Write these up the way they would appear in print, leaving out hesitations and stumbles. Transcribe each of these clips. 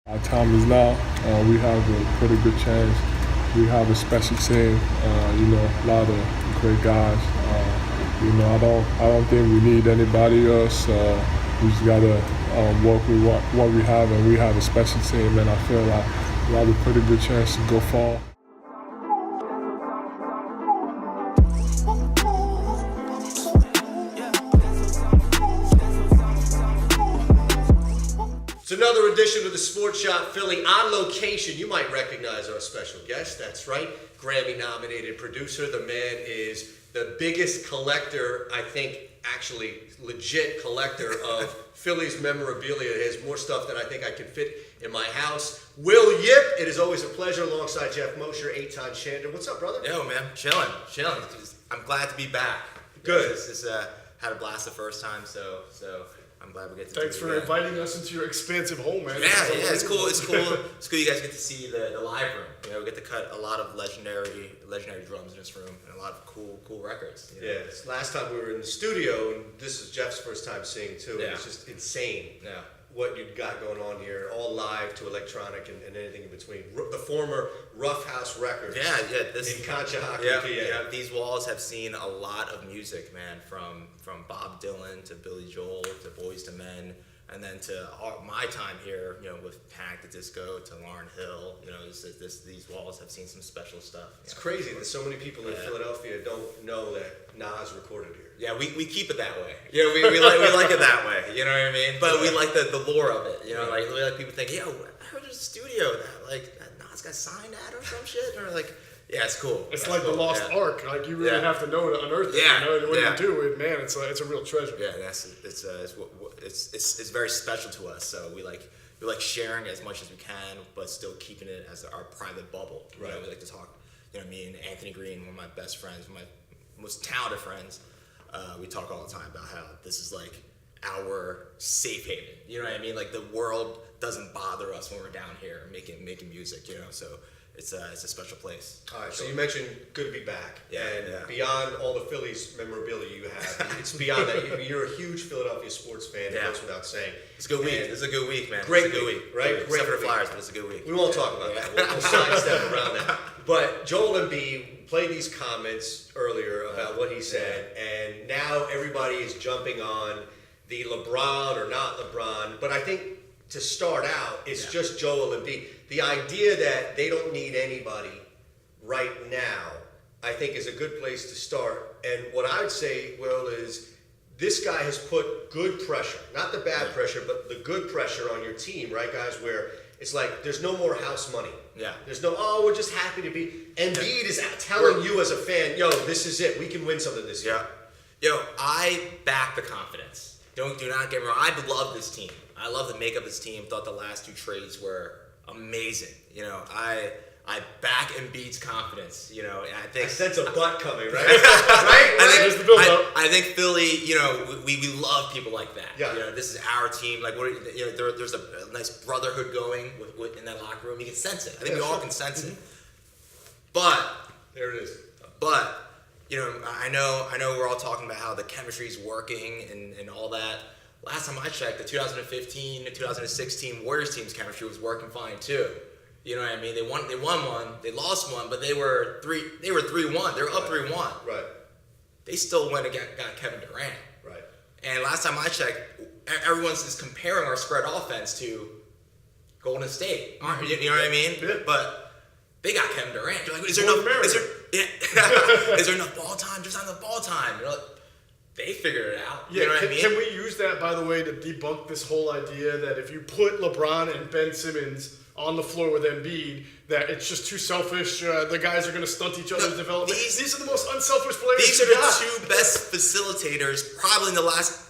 Our time is now. We have a pretty good chance. We have a special team. A lot of great guys. I don't think we need anybody else. We just gotta work with what we have, and we have a special team. And I feel like we have a pretty good chance to go far. It's another edition of the Sports Shop Philly. On location, you might recognize our special guest. That's right, Grammy-nominated producer. The man is the biggest collector, I think, actually legit collector of Philly's memorabilia. He has more stuff than I think I can fit in my house. Will Yip, it is always a pleasure alongside Jeff Mosher, Eitan Shander. What's up, brother? Yo, man, chilling. I'm glad to be back. Good. This had a blast the first time, so I'm glad we get to. Thanks for inviting us into your expansive home, man. Yeah, it's cool. It's cool. It's cool. You guys get to see the live room. We get to cut a lot of legendary drums in this room and a lot of cool records. Yeah. Last time we were in the studio, and this is Jeff's first time seeing too. Yeah. It's just insane. Yeah. What you've got going on here, all live to electronic and anything in between. The former Rough House Records. Yeah. In Conshohocken, yeah, PA. Yeah. These walls have seen a lot of music, man. From Bob Dylan to Billy Joel to Boyz II Men, and then to my time here, with Panic! At the Disco to Lauryn Hill. These walls have seen some special stuff. It's crazy that so many people in Philadelphia don't know that Nas recorded here. Yeah, we keep it that way. We like it that way. You know what I mean? But we like the lore of it. We like people think, I heard there's a studio that Nas got signed at or some shit, or like. Yeah, it's cool. It's like the Lost Ark. Like you really have to know to unearth it. Yeah. And when you do it, man, it's a real treasure. Yeah, it's very special to us. So we like sharing as much as we can, but still keeping it as our private bubble. Right. We like to talk. Me and Anthony Green, one of my best friends, one of my most talented friends. We talk all the time about how this is like our safe haven. You know what I mean? Like the world doesn't bother us when we're down here making music. So. It's a special place. All right, so you mentioned good to be back. Beyond all the Phillies memorabilia you have, it's beyond that. You're a huge Philadelphia sports fan, it goes without saying. It's a good week. It's a good week, man. Great it's a good week, right? Great Great Except for week. Flyers, but it's a good week. We won't talk about that. We'll sidestep around that. But Joel Embiid played these comments earlier about what he said, and now everybody is jumping on the LeBron or not LeBron. But I think to start out, it's just Joel Embiid. The idea that they don't need anybody right now, I think, is a good place to start. And what I would say, Will, is this guy has put good pressure, not the bad pressure, but the good pressure on your team, right, guys, where it's like there's no more house money. Yeah. There's no, we're just happy to be. Embiid is telling you as a fan, this is it. We can win something this year. I back the confidence. Do not get me wrong. I love this team. I love the makeup of this team. Thought the last two trades were amazing. I back Embiid's confidence. And I think I sense a butt coming, right? I think Philly. We love people like that. Yeah. This is our team. Like there's a nice brotherhood going in that locker room. You can sense it. I think we all can sense it. But there it is. But I know we're all talking about how the chemistry is working and all that. Last time I checked, the 2015 to 2016 Warriors team's chemistry was working fine too. You know what I mean? They won one, they lost one, but they were 3-1. They were up 3-1. Right. They still went and got Kevin Durant. Right. And last time I checked, everyone's just comparing our spread offense to Golden State. You know what I mean? Yeah. But they got Kevin Durant. You're like, is there enough ball time? There's not enough ball time. You're like, they figured it out. Yeah, you know what I mean? Can we use that, by the way, to debunk this whole idea that if you put LeBron and Ben Simmons on the floor with Embiid, that it's just too selfish, the guys are going to stunt each other's development? These are the most unselfish players. These are the two best facilitators probably in the last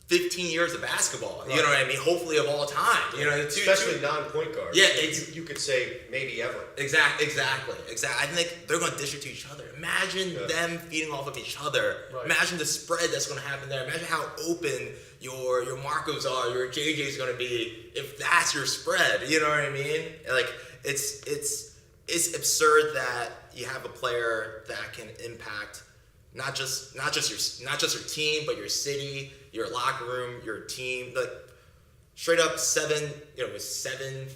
15 years of basketball. Right. You know what I mean? Hopefully of all time. Especially non-point guards. Yeah, you could say maybe ever. Exactly. I think they're going to dish it to each other. Imagine them feeding off of each other. Right. Imagine the spread that's going to happen there. Imagine how open your Marcos are, your JJ's going to be if that's your spread. You know what I mean? Like it's absurd that you have a player that can impact not just your team, but your city, your locker room, your team. Like straight up seven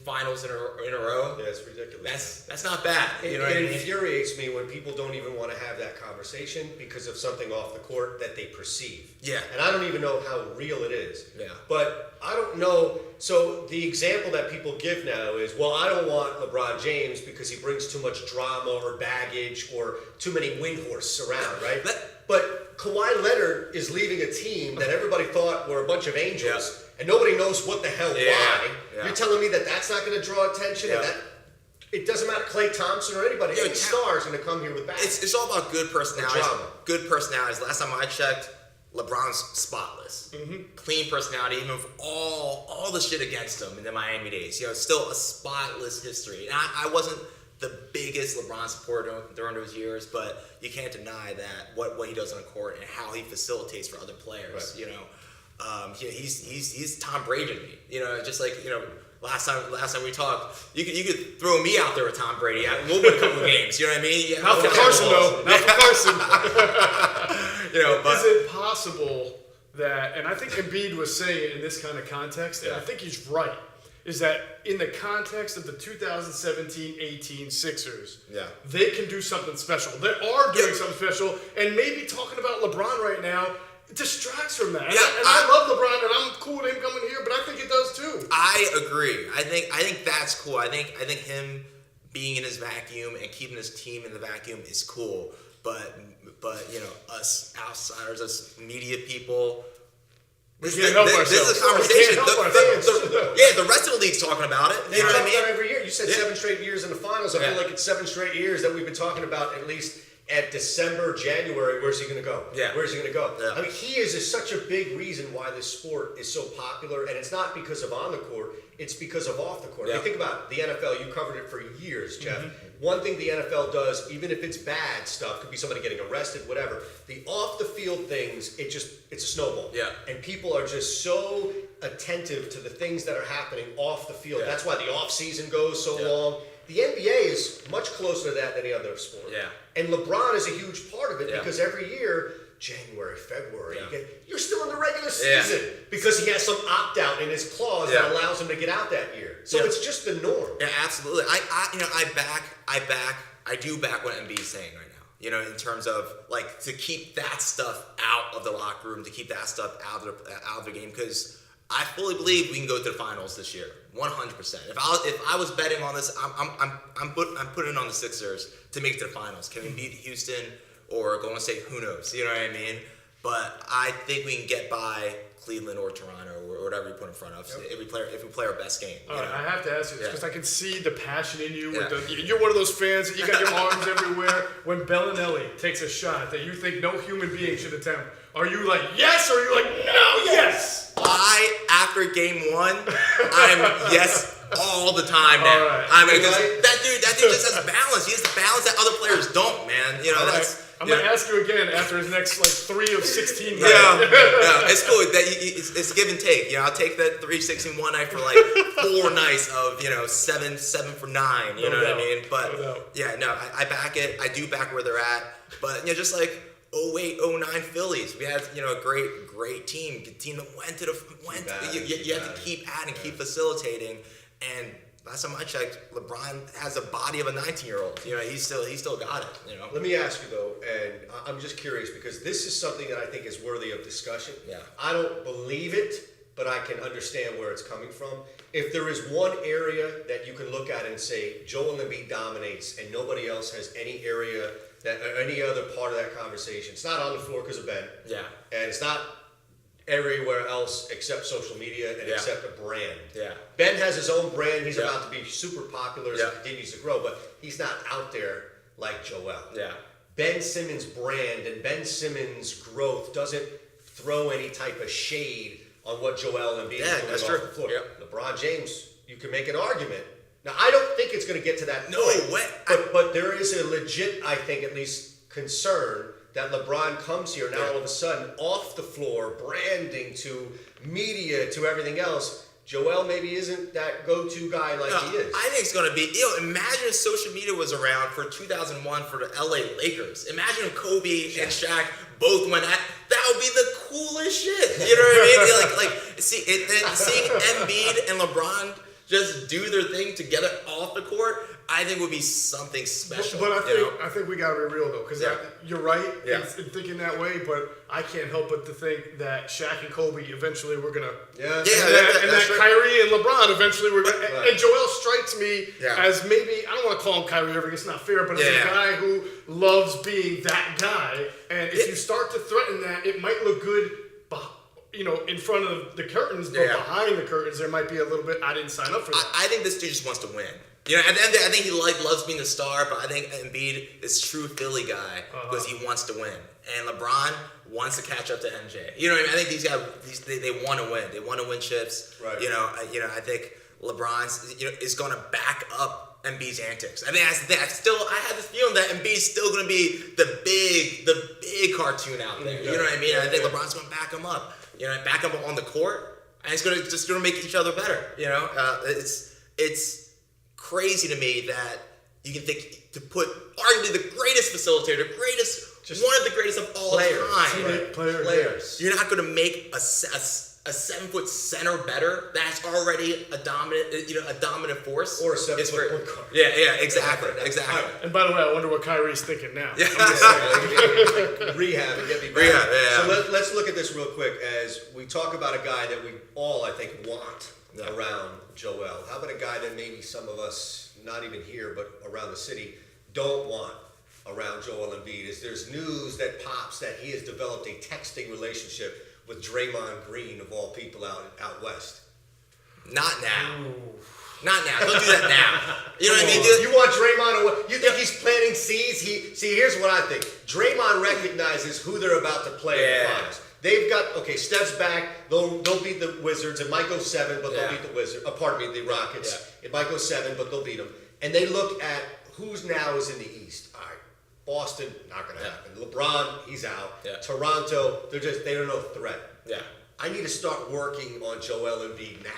finals in a row. Yeah, it's ridiculous. That's not bad. It infuriates me when people don't even want to have that conversation because of something off the court that they perceive. Yeah. And I don't even know how real it is. Yeah. But I don't know. So the example that people give now is, well, I don't want LeBron James because he brings too much drama or baggage or too many windhorses around, right? But Kawhi Leonard is leaving a team that everybody thought were a bunch of angels. Yeah. And nobody knows what the hell why. Yeah. You're telling me that that's not going to draw attention? Yeah. And that it doesn't matter, Klay Thompson or anybody. Any star is going to come here with bags. It's all about good personalities. Drama. Good personalities. Last time I checked, LeBron's spotless. Clean personality, even with all the shit against him in the Miami days. Still a spotless history. And I wasn't the biggest LeBron supporter during those years, but you can't deny that what he does on the court and how he facilitates for other players. Right. He's Tom Brady to me. Just like last time we talked, you could throw me out there with Tom Brady. We'll win a couple of games. You know what I mean? Yeah, Not for Carson though. Not for Carson. But is it possible that, and I think Embiid was saying it in this kind of context, and I think he's right, is that in the context of the 2017-18 Sixers, they can do something special. They are doing something special, and maybe talking about LeBron right now, it distracts from that. I love LeBron, and I'm cool with him coming here, but I think it does too. I agree. I think that's cool. I think him being in his vacuum and keeping his team in the vacuum is cool. But us outsiders, us media people, we can't help ourselves. This is a conversation. The rest of the league's talking about it. They You know what I talk mean? about it every year. You said 7 straight years in the finals. I feel like it's 7 straight years that we've been talking about at least at December, January. Where's he going to go? Yeah. Where's he going to go? Yeah. I mean, he is such a big reason why this sport is so popular, and it's not because of on the court. It's because of off the court. Yeah. I mean, think about the NFL. You covered it for years, Jeff. One thing the NFL does, even if it's bad stuff, could be somebody getting arrested, whatever. The off the field things, it's a snowball. Yeah. And people are just so attentive to the things that are happening off the field. Yeah. That's why the off season goes so long. The NBA is much closer to that than any other sport. Yeah. And LeBron is a huge part of it Yeah. because every year, January, February, Yeah. you're still in the regular season because he has some opt-out in his clause that allows him to get out that year. So it's just the norm. Yeah, absolutely. I do back what Embiid's saying right now. In terms of to keep that stuff out of the locker room, to keep that stuff out of the game, because I fully believe we can go to the finals this year, 100%. If I was betting on this, I'm putting it on the Sixers to make it to the finals. Can we beat Houston or Golden State? Who knows? You know what I mean? But I think we can get by Cleveland or Toronto or whatever you put in front of us if we play our best game. All right, I have to ask you this because I can see the passion in you. Yeah. You're one of those fans that you got your arms everywhere. When Bellinelli takes a shot that you think no human being should attempt, are you like yes or are you like no? Yes. After game 1, I'm yes all the time now. All right. That dude just has balance. He has the balance that other players don't, man. I'm gonna ask you again after his next 3 of 16. Yeah, it's cool. It's give and take. I'll take that 3-16 one night for 4 nights of 7 for 9. You know what I mean? But I back it. I do back where they're at. But just like 08, 09 Phillies, we had a great team. The team that went. You have to keep adding, keep facilitating, and last time I checked, LeBron has a body of a 19-year-old. He's still got it. Let me ask you though, and I'm just curious because this is something that I think is worthy of discussion. Yeah. I don't believe it, but I can understand where it's coming from. If there is one area that you can look at and say Joel Embiid dominates and nobody else has any area or any other part of that conversation, it's not on the floor because of Ben. Yeah. And it's not everywhere else except social media and except a brand. Yeah. Ben has his own brand. He's about to be super popular as Yeah. he continues to grow, but he's not out there like Joel. Yeah. Ben Simmons' brand and Ben Simmons' growth doesn't throw any type of shade on what Joel Embiid is doing that's off true. the floor. Yep. LeBron James, you can make an argument. Now, I don't think it's going to get to that No point. way. But there is a legit, I think, at least concern that LeBron comes here now all of a sudden off the floor, branding to media to everything else. Joel maybe isn't that go-to guy like he is. I think it's going to be. Imagine if social media was around for 2001 for the LA Lakers. Imagine if Kobe and Shaq both went at. That would be the coolest shit. You know what I mean? Seeing Embiid and LeBron just do their thing together off the court, I think would be something special. But I think we gotta be real though, because you're right in thinking that way. But I can't help but to think that Shaq and Kobe eventually were gonna, and that Kyrie and LeBron eventually were gonna. And Joel strikes me as maybe, I don't want to call him Kyrie Irving. It's not fair, but as a guy who loves being that guy. And if you start to threaten that, it might look good. In front of the curtains, but behind the curtains, there might be a little bit. I didn't sign up for that. I think this dude just wants to win. You know, at the end of the day, I think he loves being the star, but I think Embiid is true Philly guy because he wants to win, and LeBron wants to catch up to MJ. You know what I mean? I think these guys, they want to win. They want to win chips. Right. You know, I think LeBron's is going to back up Embiid's antics. I think that's the thing. I had this feeling that Embiid's still going to be the big cartoon out there. You know what I mean? I think LeBron's going to back him up. You know, back up on the court, and it's just gonna make each other better. You know, it's crazy to me that you can think to put arguably the greatest facilitator, one of the greatest of all time. Players. You're not gonna make a 7-foot center better. That's already a dominant force. Or a 7-foot point guard. Yeah, exactly. And by the way, I wonder what Kyrie's thinking now. Yeah. I'm just saying, rehab and get me back. So let's look at this real quick as we talk about a guy that we all, I think, want around Joel. How about a guy that maybe some of us, not even here, but around the city, don't want around Joel Embiid? Is there's news that pops that he has developed a texting relationship with Draymond Green, of all people out west. Not now. Not now. Don't do that now. You know what I mean? You want Draymond? You think he's planting seeds? Here's what I think. Draymond recognizes who they're about to play in the finals. They've got Steph's back. They'll beat the Wizards. It might go 7, but they'll beat the Wizards. The Rockets. It might go 7, but they'll beat them. And they look at who's now is in the East. All right, Boston, not going to happen. LeBron, he's out. Toronto, they don't know threat. I need to start working on Joel Embiid now.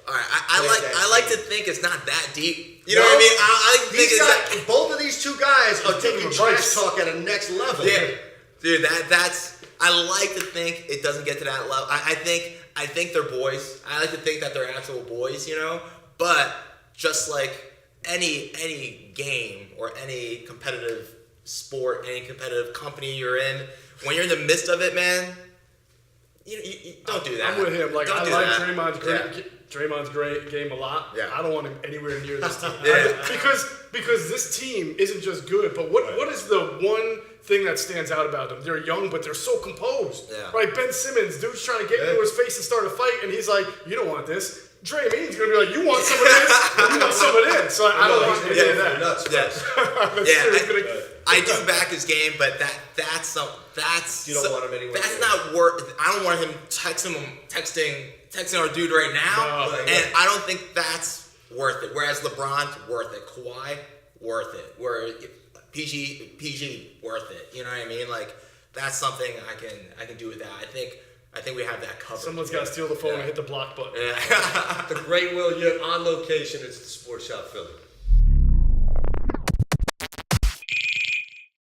All right, I like to think it's not that deep. You know what I mean? I think both of these two guys are taking trash talk at a next level. Yeah, dude, that's. I like to think it doesn't get to that level. I think they're boys. I like to think that they're actual boys. You know, but just like any game or any competitive sport, any competitive company you're in, when you're in the midst of it, man. You don't do that. I'm with him. Like, I like Draymond's great game a lot. Yeah. I don't want him anywhere near this team. Because this team isn't just good, but what is the one thing that stands out about them? They're young, but they're so composed. Yeah. Right? Ben Simmons, dude's trying to get into his face and start a fight, and he's like, you don't want this. Dre Mean's going to be like, you want some of this? You want some of this. So I don't want any of that. I do back his game, but that's you don't want him anywhere. That's not worth. I don't want him texting our dude right now, and I don't think that's worth it. Whereas LeBron's worth it, Kawhi worth it, where PG worth it. You know what I mean? Like that's something I can do with that. I think we have that covered. Someone's got to steal the phone and hit the block button. The great Will Yip on location. It's the Sports Shop Philly.